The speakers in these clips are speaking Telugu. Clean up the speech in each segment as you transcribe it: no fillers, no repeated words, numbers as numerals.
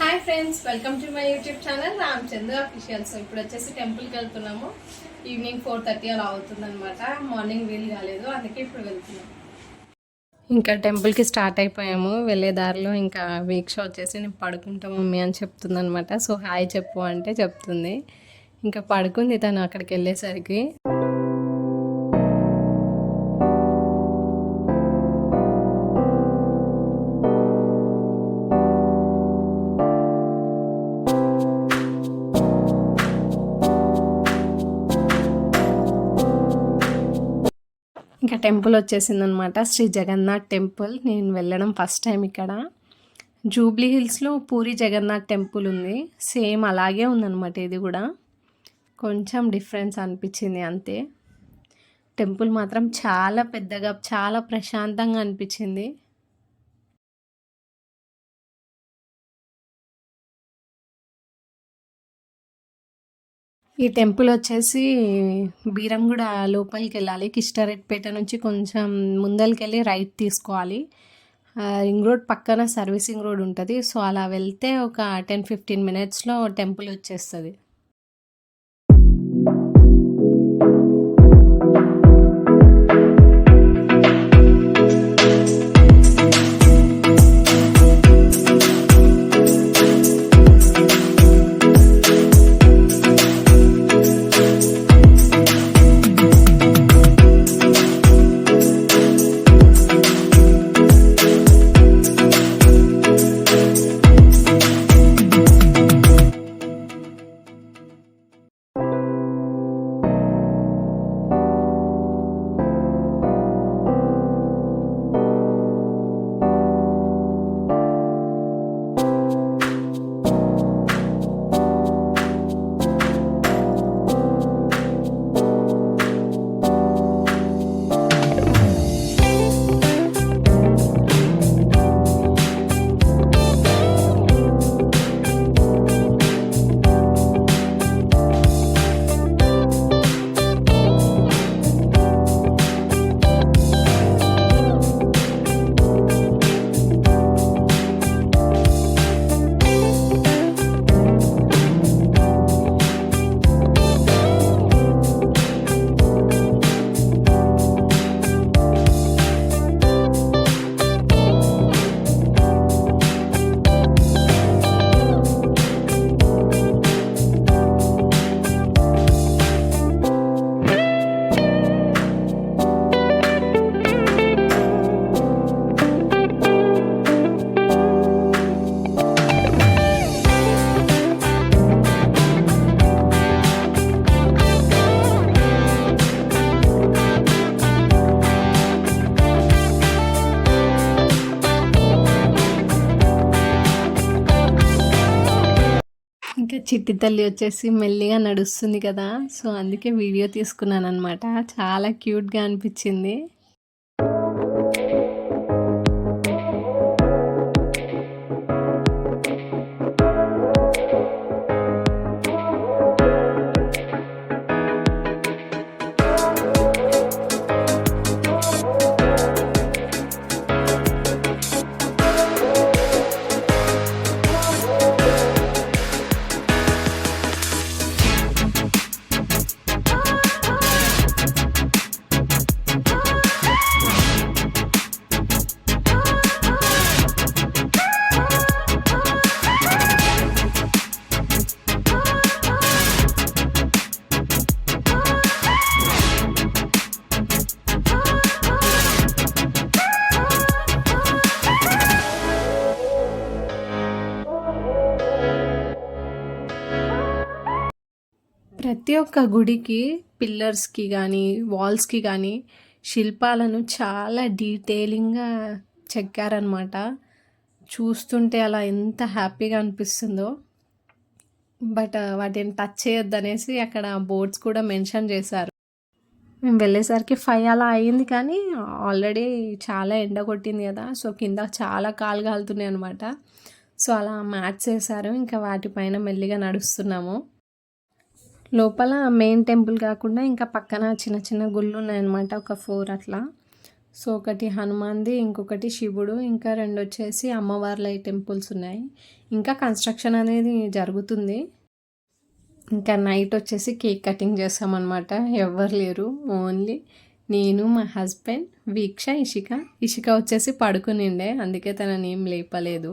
Hi friends, welcome to my YouTube channel Ramachandra official. So ఇప్పుడు వచ్చేసి టెంపుల్కి వెళ్తున్నాము. ఈవినింగ్ 4:30 అలా అవుతుంది అనమాట. మార్నింగ్ వీలు కాలేదు, అందుకే ఇప్పుడు వెళ్తున్నాము. ఇంకా టెంపుల్కి స్టార్ట్ అయిపోయాము. వెళ్ళే దారిలో ఇంకా వీక్ష వచ్చేసి నేను పడుకుంటా మమ్మీ అని చెప్తుంది అనమాట. సో హాయ్ చెప్పు అంటే చెప్తుంది. ఇంకా పడుకుంది తను అక్కడికి వెళ్ళేసరికి. ఇంకా టెంపుల్ వచ్చేసిందనమాట, శ్రీ జగన్నాథ్ టెంపుల్. నేను వెళ్ళడం ఫస్ట్ టైం ఇక్కడ. జూబ్లీ హిల్స్లో పూరి జగన్నాథ్ టెంపుల్ ఉంది, సేమ్ అలాగే ఉందన్నమాట. ఇది కూడా కొంచెం డిఫరెన్స్ అనిపించింది అంతే. టెంపుల్ మాత్రం చాలా పెద్దగా, చాలా ప్రశాంతంగా అనిపించింది. ఈ టెంపుల్ వచ్చేసి బీరంగూడ లోపలికి వెళ్ళాలి. కిష్టారెడ్డిపేట నుంచి కొంచెం ముందరికి రైట్ తీసుకోవాలి. రింగ్ రోడ్ పక్కన సర్వీసింగ్ రోడ్ ఉంటుంది. సో అలా వెళ్తే ఒక 10-15 మినిట్స్లో టెంపుల్ వచ్చేస్తుంది. ఇంకా చిట్టి తల్లి వచ్చేసి మెల్లిగా నడుస్తుంది కదా, సో అందుకే వీడియో తీసుకున్నాను అనమాట. చాలా క్యూట్గా అనిపించింది. ప్రతి ఒక్క గుడికి పిల్లర్స్కి కానీ వాల్స్కి కానీ శిల్పాలను చాలా డీటెయిలింగ్గా చెక్కారనమాట. చూస్తుంటే అలా ఎంత హ్యాపీగా అనిపిస్తుందో. బట్ వాటిని టచ్ చేయొద్దు అనేసి అక్కడ బోర్డ్స్ కూడా మెన్షన్ చేశారు. మేము వెళ్ళేసరికి 5 అలా అయ్యింది, కానీ ఆల్రెడీ చాలా ఎండ కొట్టింది కదా, సో కింద చాలా కాలు కాలుతున్నాయి అనమాట. సో అలా మ్యాట్స్ వేశారు, ఇంకా వాటిపైన మెల్లిగా నడుస్తున్నాము. లోపల మెయిన్ టెంపుల్ కాకుండా ఇంకా పక్కన చిన్న చిన్న గుళ్ళు ఉన్నాయన్నమాట, ఒక 4 అట్లా. సో ఒకటి హనుమాన్ది, ఇంకొకటి శివుడు, ఇంకా 2 వచ్చేసి అమ్మవార్ల టెంపుల్స్ ఉన్నాయి. ఇంకా కన్స్ట్రక్షన్ అనేది జరుగుతుంది. ఇంకా నైట్ వచ్చేసి కేక్ కటింగ్ చేస్తామన్నమాట. ఎవ్వరు లేరు, ఓన్లీ నేను, మా హస్బెండ్, వీక్ష, ఇషిక. ఇషిక వచ్చేసి పడుకునిండే, అందుకే తనని ఏం లేపలేదు.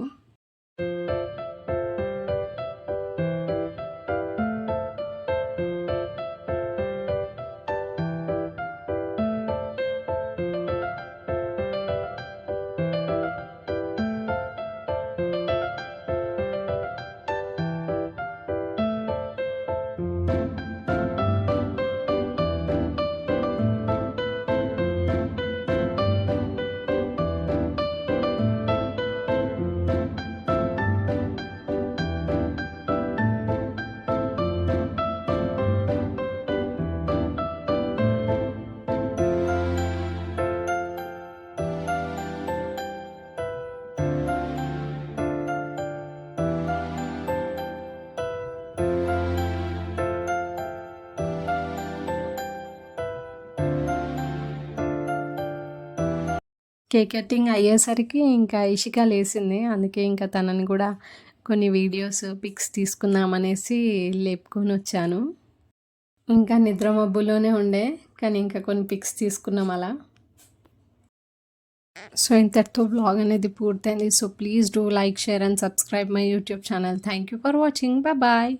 కేక్ కటింగ్ అయ్యేసరికి ఇంకా ఇషిక లేసింది. అందుకే ఇంకా తనని కూడా కొన్ని వీడియోస్, పిక్స్ తీసుకుందామనేసి లేపుకొని వచ్చాను. ఇంకా నిద్ర మబ్బులోనే ఉండే, కానీ ఇంకా కొన్ని పిక్స్ తీసుకున్నాం అలా. సో ఇంతటితో బ్లాగ్ అనేది పూర్తయింది. So please do like, share and subscribe my YouTube channel. Thank you for watching. Bye.